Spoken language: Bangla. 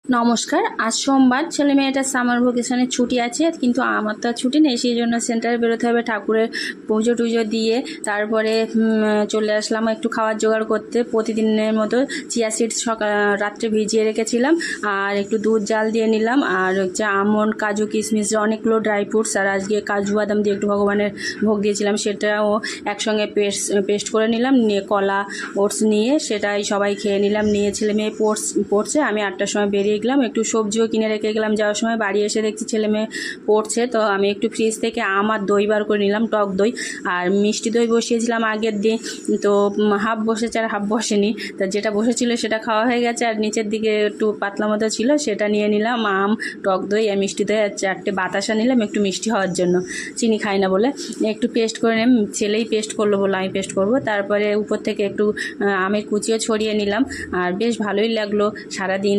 নমস্কার। আজ সোমবার, ছেলে মেয়েটার সামার ভ্যাকেশনের ছুটি আছে, কিন্তু আমার তো আর ছুটি নেই। সেই জন্য সেন্টারে বেরোতে হবে ঠাকুরের পুজো টুজো দিয়ে। তারপরে চলে আসলাম একটু খাওয়ার জোগাড় করতে। প্রতিদিনের মতো চিয়া সিডস রাত্রে ভিজিয়ে রেখেছিলাম, আর একটু দুধ জাল দিয়ে নিলাম, আর হচ্ছে আমন্ড, কাজু, কিশমিশ, অনেকগুলো ড্রাই ফ্রুটস, আর আজকে কাজু বাদাম দিয়ে একটু ভগবানের ভোগ দিয়েছিলাম, সেটাও একসঙ্গে পেস্ট করে নিলাম। নিয়ে কলা, ওটস নিয়ে সেটাই সবাই খেয়ে নিলাম। নিয়ে ছেলে মেয়ে পড়ছে। আমি 8টার সময় বেরিয়ে গেলাম, একটু সবজিও কিনে রেখে গেলাম যাওয়ার সময়। বাড়ি এসে দেখছি ছেলে মেয়ে পড়ছে, তো আমি একটু ফ্রিজ থেকে আম আর দই বার করে নিলাম, টক দই। আর মিষ্টি দই বসিয়েছিলাম আগের দিন, তো হাফ বসেছে আর হাফ বসেনি। তা যেটা বসেছিল সেটা খাওয়া হয়ে গেছে, আর নিচের দিকে একটু পাতলা মতো ছিল, সেটা নিয়ে নিলাম। আম, টক দই আর মিষ্টি দই, আর 4টে বাতাসা নিলাম একটু মিষ্টি হওয়ার জন্য। চিনি খাই না বলে একটু পেস্ট করে নিলাম। ছেলেই পেস্ট করলো বলে আমি পেস্ট করব। তারপরে উপর থেকে একটু আমের কুচিও ছড়িয়ে নিলাম, আর বেশ ভালোই লাগলো। সারাদিন